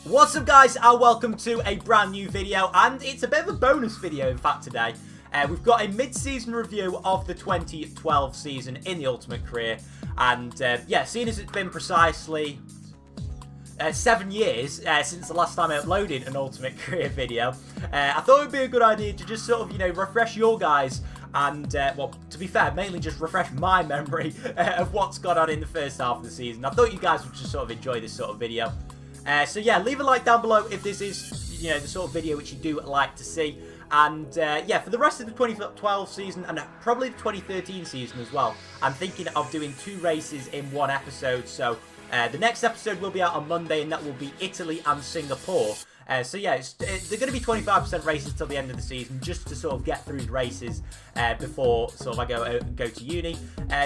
What's up guys, and welcome to a brand new video, and it's a bit of a bonus video in fact today. We've got a mid-season review of the 2012 season in the Ultimate Career, and yeah, seeing as it's been precisely 7 years since the last time I uploaded an Ultimate Career video, I thought it would be a good idea to just sort of, refresh your guys and, well, to be fair, mainly just refresh my memory of what's gone on in the first half of the season. I thought you guys would just sort of enjoy this sort of video. So yeah, leave a like down below if this is, the sort of video which you do like to see. And yeah, for the rest of the 2012 season and probably the 2013 season as well, I'm thinking of doing 2 races in one episode. So the next episode will be out on Monday, and that will be Italy and Singapore. So yeah, they're going to be 25% races till the end of the season, just to sort of get through the races before sort of I go to uni.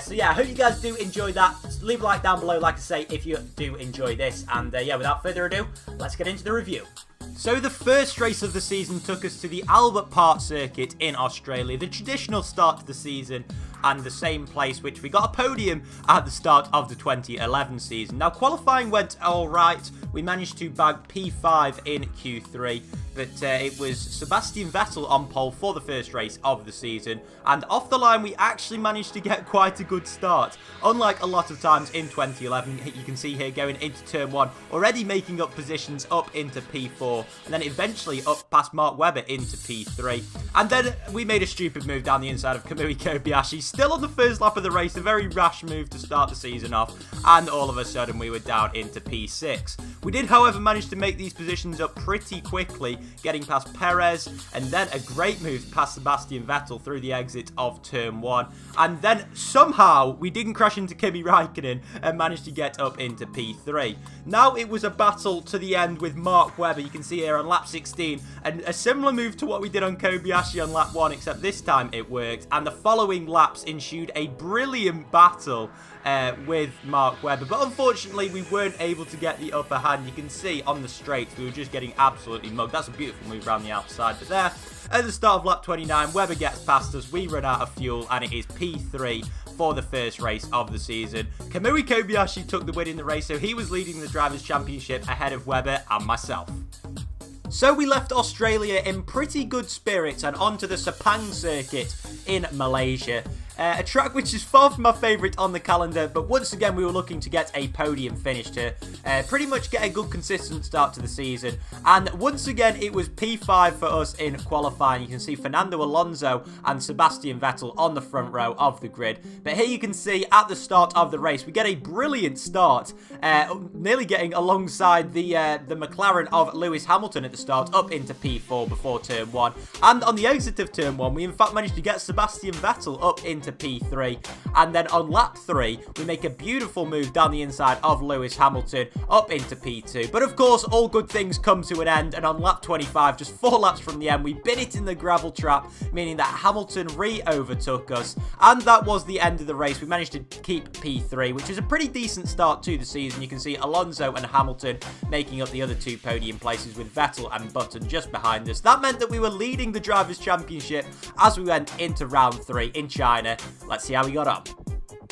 So yeah, I hope you guys do enjoy that. Leave a like down below, like I say, if you do enjoy this. And yeah, without further ado, let's get into the review. So the first race of the season took us to the Albert Park circuit in Australia, the traditional start to the season, and the same place which we got a podium at the start of the 2011 season. Now, qualifying went alright. We managed to bag P5 in Q3, but it was Sebastian Vettel on pole for the first race of the season, and off the line we actually managed to get quite a good start. Unlike a lot of times in 2011, you can see here going into turn 1, already making up positions up into P4, and then eventually up past Mark Webber into P3. And then we made a stupid move down the inside of Kamui Kobayashi, still on the first lap of the race, a very rash move to start the season off, and all of a sudden we were down into P6. We did, however, manage to make these positions up pretty quickly, getting past Perez, and then a great move past Sebastian Vettel through the exit of turn 1. And then somehow we didn't crash into Kimi Raikkonen and managed to get up into P3. Now it was a battle to the end with Mark Webber, you can see here on lap 16, and a similar move to what we did on Kobayashi on lap 1, except this time it worked, and the following laps ensued a brilliant battle with Mark Webber, but unfortunately we weren't able to get the upper hand. You can see on the straights we were just getting absolutely mugged. That's a beautiful move around the outside, but there at the start of lap 29 Webber gets past us, we run out of fuel, and it is P3 for the first race of the season. Kamui Kobayashi took the win in the race, so he was leading the Drivers' Championship ahead of Webber and myself. So we left Australia in pretty good spirits and onto the Sepang circuit in Malaysia. A track which is far from my favourite on the calendar, but once again we were looking to get a podium finish to pretty much get a good consistent start to the season. And once again it was P5 for us in qualifying. You can see Fernando Alonso and Sebastian Vettel on the front row of the grid. But here you can see at the start of the race we get a brilliant start, nearly getting alongside the McLaren of Lewis Hamilton at the start, up into P4 before turn 1. And on the exit of turn 1 we in fact managed to get Sebastian Vettel up into P3, and then on lap 3 we make a beautiful move down the inside of Lewis Hamilton up into P2. But of course all good things come to an end, and on lap 25, just 4 laps from the end, we bit it in the gravel trap, meaning that Hamilton re-overtook us, and that was the end of the race. We managed to keep P3, which is a pretty decent start to the season. You can see Alonso and Hamilton making up the other 2 podium places, with Vettel and Button just behind us. That meant that we were leading the Drivers' Championship as we went into round 3 in China. Let's see how we got on.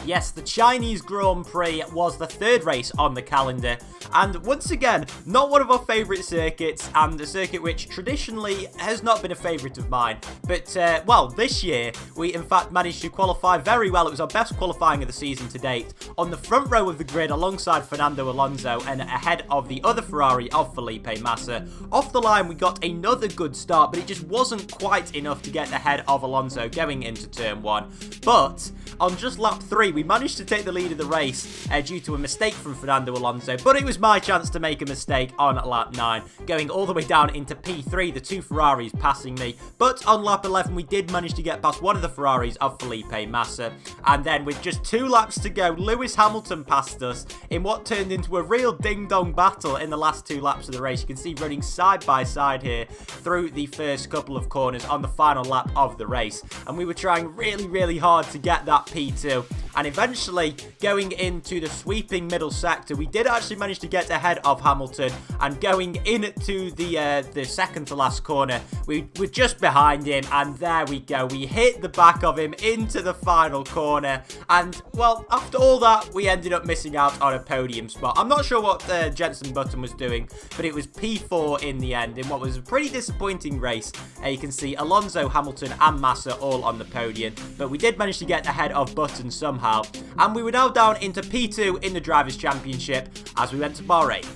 Yes, the Chinese Grand Prix was the 3rd race on the calendar, and once again, not one of our favourite circuits, and a circuit which traditionally has not been a favourite of mine. But, well, this year, we in fact managed to qualify very well. It was our best qualifying of the season to date, on the front row of the grid alongside Fernando Alonso and ahead of the other Ferrari of Felipe Massa. Off the line, we got another good start, but it just wasn't quite enough to get ahead of Alonso going into turn 1. But on just lap 3, we managed to take the lead of the race due to a mistake from Fernando Alonso, but it was my chance to make a mistake on lap 9, going all the way down into P3, the 2 Ferraris passing me. But on lap 11 we did manage to get past one of the Ferraris of Felipe Massa, and then with just 2 laps to go, Lewis Hamilton passed us in what turned into a real ding-dong battle in the last 2 laps of the race. You can see running side by side here through the first couple of corners on the final lap of the race, and we were trying really hard to get that P2, and eventually going into the sweeping middle sector, we did actually manage to get ahead of Hamilton, and going into the second to last corner, we were just behind him, and there we go. We hit the back of him into the final corner, and well, after all that, we ended up missing out on a podium spot. I'm not sure what Jenson Button was doing, but it was P4 in the end in what was a pretty disappointing race. You can see Alonso, Hamilton and Massa all on the podium, but we did manage to get ahead of Button somehow, and we were now down into P2 in the Drivers' Championship as we went to Bahrain.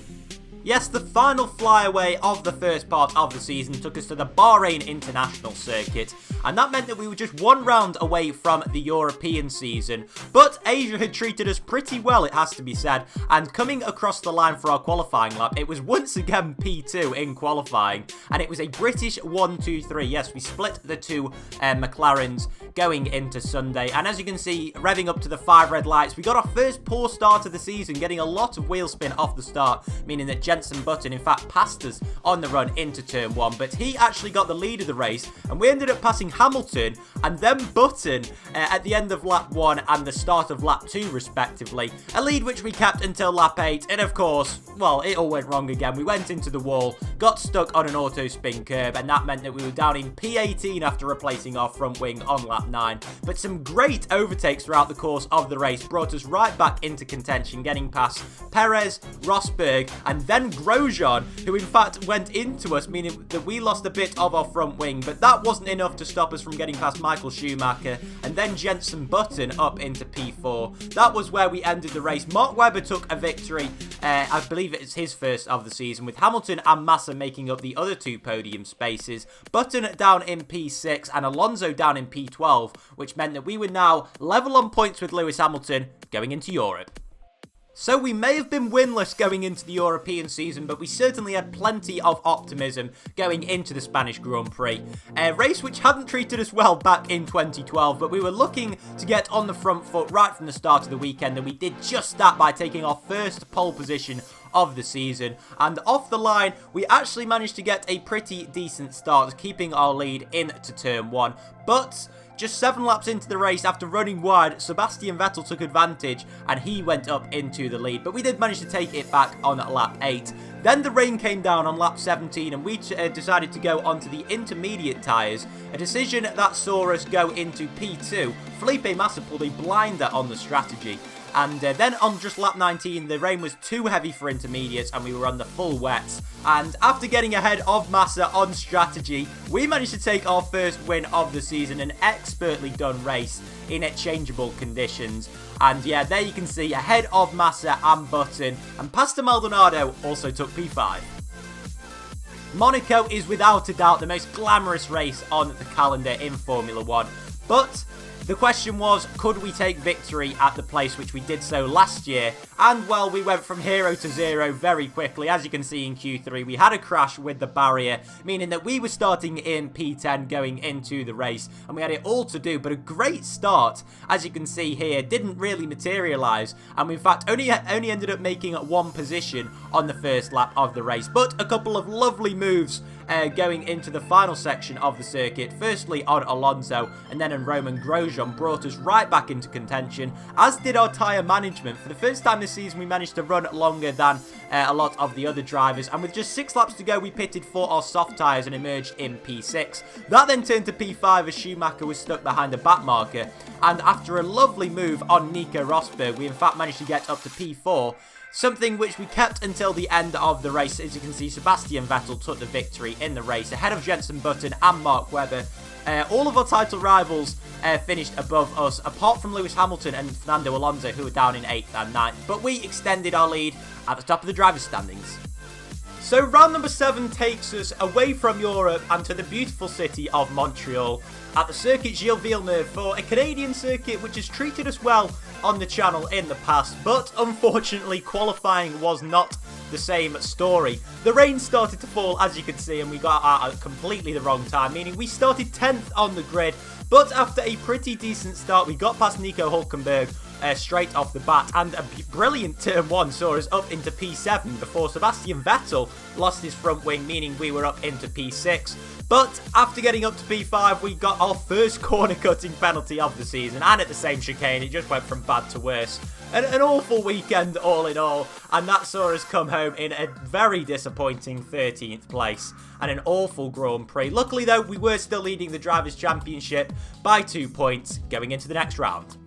Yes, the final flyaway of the first part of the season took us to the Bahrain International Circuit, and that meant that we were just one round away from the European season. But Asia had treated us pretty well, it has to be said, and coming across the line for our qualifying lap, it was once again P2 in qualifying, and it was a British 1-2-3. Yes, we split the two McLarens going into Sunday, and as you can see, revving up to the 5 red lights, we got our first poor start of the season, getting a lot of wheel spin off the start, meaning that Jenson Button in fact passed us on the run into turn 1, but he actually got the lead of the race, and we ended up passing Hamilton and then Button at the end of lap 1 and the start of lap 2 respectively, a lead which we kept until lap 8, and of course, well, it all went wrong again. We went into the wall, got stuck on an auto spin curb, and that meant that we were down in P18 after replacing our front wing on lap 9, but some great overtakes throughout the course of the race brought us right back into contention, getting past Perez, Rosberg, and then Grosjean, who in fact went into us, meaning that we lost a bit of our front wing, but that wasn't enough to stop us from getting past Michael Schumacher, and then Jenson Button up into P4. That was where we ended the race. Mark Webber took a victory, I believe it's his first of the season, with Hamilton and Massa making up the other 2 podium spaces, Button down in P6 and Alonso down in P12, which meant that we were now level on points with Lewis Hamilton going into Europe. So we may have been winless going into the European season, but we certainly had plenty of optimism going into the Spanish Grand Prix. A race which hadn't treated us well back in 2012, but we were looking to get on the front foot right from the start of the weekend, and we did just that by taking our first pole position of the season. And off the line, we actually managed to get a pretty decent start, keeping our lead into turn 1. But just 7 laps into the race, after running wide, Sebastian Vettel took advantage and he went up into the lead. But we did manage to take it back on lap 8. Then the rain came down on lap 17 and we decided to go onto the intermediate tyres, a decision that saw us go into P2. Felipe Massa pulled a blinder on the strategy. And then on just lap 19, the rain was too heavy for intermediates and we were on the full wets. And after getting ahead of Massa on strategy, we managed to take our first win of the season, an expertly done race in changeable conditions. And yeah, there you can see ahead of Massa and Button, and Pastor Maldonado also took P5. Monaco is without a doubt the most glamorous race on the calendar in Formula 1, but the question was, could we take victory at the place, which we did so last year? And well, we went from hero to zero very quickly. As you can see in Q3, we had a crash with the barrier, meaning that we were starting in P10 going into the race, and we had it all to do, but a great start, as you can see here, didn't really materialise, and we in fact only ended up making 1 position on the first lap of the race, but a couple of lovely moves going into the final section of the circuit, firstly on Alonso and then on Roman Grosjean, brought us right back into contention, as did our tyre management. For the first time this season, we managed to run longer than a lot of the other drivers, and with just 6 laps to go, we pitted for our soft tyres and emerged in P6. That then turned to P5 as Schumacher was stuck behind a back marker, and after a lovely move on Nico Rosberg, we in fact managed to get up to P4, something which we kept until the end of the race. As you can see, Sebastian Vettel took the victory in the race ahead of Jenson Button and Mark Webber. All of our title rivals finished above us, apart from Lewis Hamilton and Fernando Alonso, who were down in 8th and 9th, but we extended our lead at the top of the drivers' standings. So round number 7 takes us away from Europe and to the beautiful city of Montreal at the Circuit Gilles Villeneuve for a Canadian circuit which has treated us well on the channel in the past, but unfortunately qualifying was not the same story. The rain started to fall, as you can see, and we got out at completely the wrong time, meaning we started 10th on the grid, but after a pretty decent start, we got past Nico Hülkenberg, straight off the bat, and a brilliant turn 1 saw us up into P7 before Sebastian Vettel lost his front wing, meaning we were up into P6. But after getting up to P5, we got our first corner cutting penalty of the season, and at the same chicane, it just went from bad to worse. An awful weekend all in all, and that saw us come home in a very disappointing 13th place and an awful Grand Prix. Luckily though, we were still leading the Drivers' Championship by 2 points going into the next round.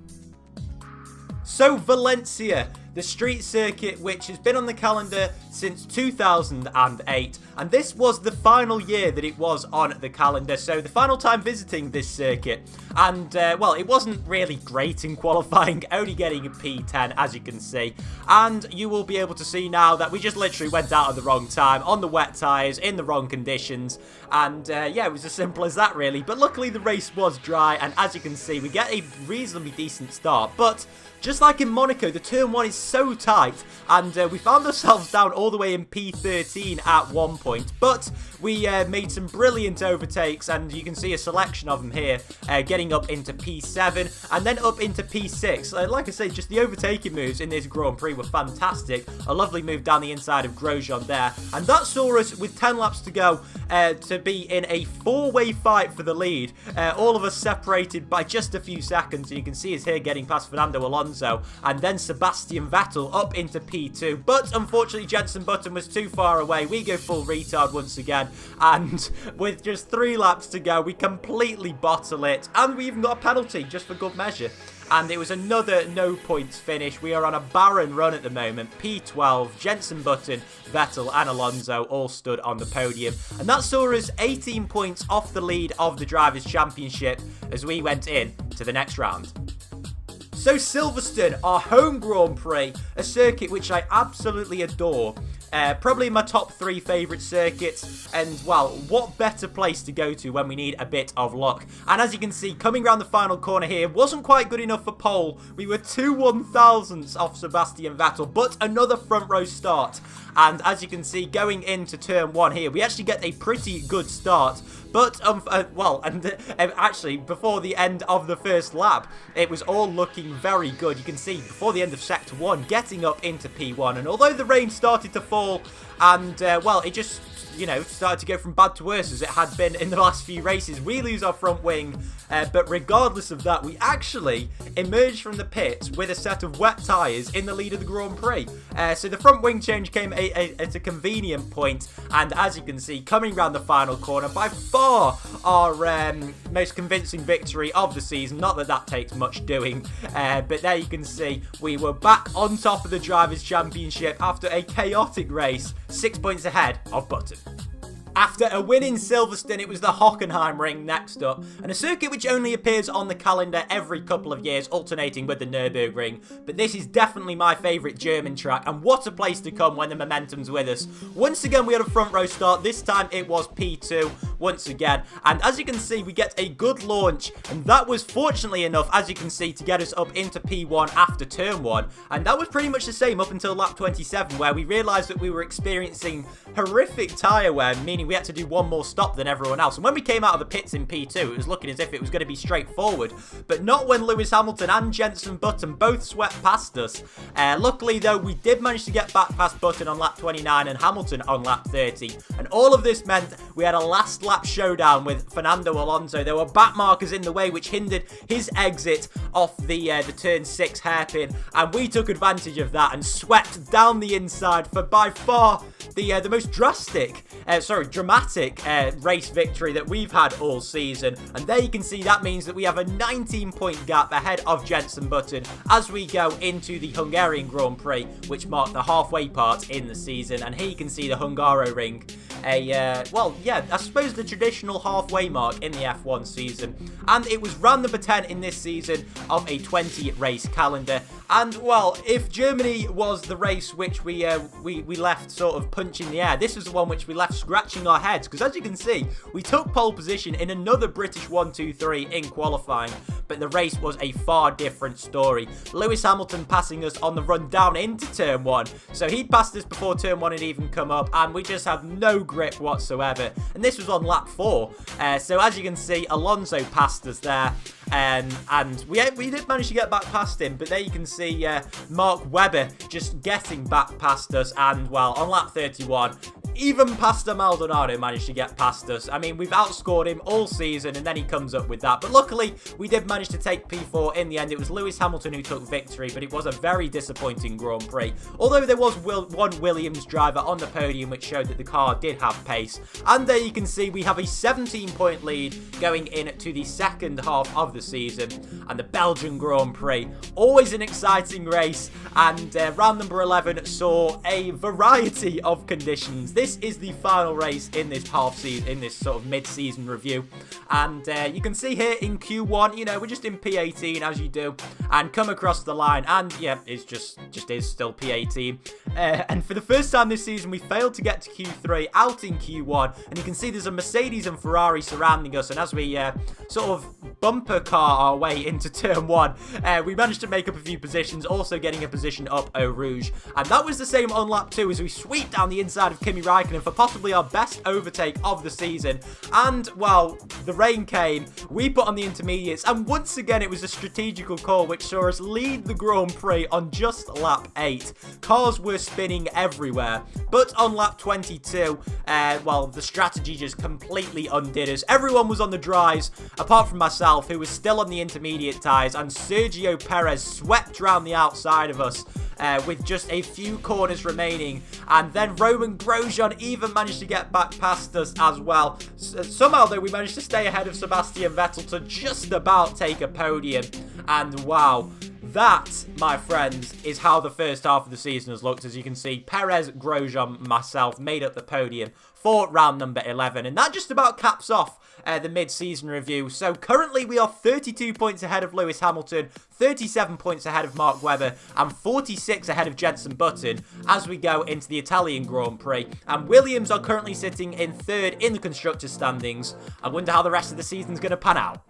So Valencia, the street circuit which has been on the calendar since 2008, and this was the final year that it was on the calendar, so the final time visiting this circuit. And well, it wasn't really great in qualifying, only getting a P10 as you can see, and you will be able to see now that we just literally went out at the wrong time on the wet tyres in the wrong conditions, and yeah, it was as simple as that really. But luckily the race was dry, and as you can see, we get a reasonably decent start. But just like in Monaco, the turn 1 is so tight, and we found ourselves down all the way in P13 at one point, but we made some brilliant overtakes, and you can see a selection of them here, getting up into P7 and then up into P6. Like I say, just the overtaking moves in this Grand Prix were fantastic. A lovely move down the inside of Grosjean there, and that saw us with 10 laps to go to be in a 4-way fight for the lead. All of us separated by just a few seconds, and you can see us here getting past Fernando Alonso and then Sebastian Vettel up into P2, but unfortunately Jenson Button was too far away. We go full retard once again, and with just 3 laps to go, we completely bottle it, and we even got a penalty just for good measure. And it was another no points finish. We are on a barren run at the moment. P12, Jenson Button, Vettel and Alonso all stood on the podium. And that saw us 18 points off the lead of the Drivers' Championship as we went in to the next round. So Silverstone, our home Grand Prix, a circuit which I absolutely adore. Probably my top 3 favourite circuits, and well, what better place to go to when we need a bit of luck. And as you can see, coming around the final corner here wasn't quite good enough for pole. We were 2 1,000ths off Sebastian Vettel, but another front row start. And as you can see, going into turn 1 here, we actually get a pretty good start. But, actually, before the end of the first lap, it was all looking very good. You can see, before the end of Sector 1, getting up into P1. And although the rain started to fall, and, well, it just, you know, started to go from bad to worse as it had been in the last few races, we lose our front wing. But regardless of that, we actually emerged from the pits with a set of wet tyres in the lead of the Grand Prix. So the front wing change came at a convenient point, and as you can see, coming around the final corner, by far our most convincing victory of the season. Not that that takes much doing, but there you can see we were back on top of the Drivers' Championship after a chaotic race, 6 points ahead of Button. After a win in Silverstone, it was the Hockenheim Ring next up, and a circuit which only appears on the calendar every couple of years, alternating with the Nürburgring. But this is definitely my favourite German track, and what a place to come when the momentum's with us. Once again, we had a front row start. This time it was P2 once again, and as you can see, we get a good launch, and that was fortunately enough, as you can see, to get us up into P1 after turn 1, and that was pretty much the same up until lap 27, where we realised that we were experiencing horrific tyre wear, meaning we had to do one more stop than everyone else. And when we came out of the pits in P2, it was looking as if it was going to be straightforward, but not when Lewis Hamilton and Jenson Button both swept past us. Luckily though, we did manage to get back past Button on lap 29 and Hamilton on lap 30, and all of this meant we had a last lap showdown with Fernando Alonso. There were back markers in the way which hindered his exit off the turn 6 hairpin, and we took advantage of that and swept down the inside for by far the most dramatic race victory that we've had all season. And there you can see that means that we have a 19-point gap ahead of Jenson Button as we go into the Hungarian Grand Prix, which marked the halfway part in the season. And here you can see the Hungaroring, well, yeah, I suppose the traditional halfway mark in the F1 season. And it was round number 10 in this season of a 20-race calendar. And, well, if Germany was the race which we left sort of punching the air, this was the one which we left scratching our heads, because as you can see, we took pole position in another British 1-2-3 in qualifying, but the race was a far different story. Lewis Hamilton passing us on the run down into turn 1, so he'd passed us before turn 1 had even come up, and we just had no grip whatsoever, and this was on lap 4, so as you can see, Alonso passed us there. and we did manage to get back past him, but there you can see Mark Webber just getting back past us, and well, on lap 31, even Pastor Maldonado managed to get past us. I mean, we've outscored him all season, and then he comes up with that. But luckily, we did manage to take P4 in the end. It was Lewis Hamilton who took victory, but it was a very disappointing Grand Prix. Although there was one Williams driver on the podium, which showed that the car did have pace. And there you can see we have a 17-point lead going into the second half of the season. And the Belgian Grand Prix, always an exciting race. And round number 11 saw a variety of conditions. This is the final race in this in this sort of mid-season review, and you can see here in Q1, you know, we're just in P18 as you do, and come across the line, and yeah, it's just is still P18. And for the first time this season, we failed to get to Q3 out in Q1, and you can see there's a Mercedes and Ferrari surrounding us, and as we sort of bumper car our way into turn 1, we managed to make up a few positions, also getting a position up Eau Rouge, and that was the same on lap 2 as we sweep down the inside of Kimi Raikkonen for possibly our best overtake of the season. And well, the rain came, we put on the intermediates, and once again it was a strategical call which saw us lead the Grand Prix on just lap 8. Cars were spinning everywhere, but on lap 22, well, the strategy just completely undid us. Everyone was on the dries apart from myself, who was still on the intermediate tyres, and Sergio Perez swept round the outside of us with just a few corners remaining, and then Roman Grosjean even managed to get back past us as well. Somehow though, we managed to stay ahead of Sebastian Vettel to just about take a podium, and wow, that, my friends, is how the first half of the season has looked. As you can see, Perez, Grosjean, myself made up the podium for round number 11, and that just about caps off the mid-season review. So currently we are 32 points ahead of Lewis Hamilton, 37 points ahead of Mark Webber, and 46 ahead of Jenson Button as we go into the Italian Grand Prix. And Williams are currently sitting in third in the constructors' standings. I wonder how the rest of the season's going to pan out.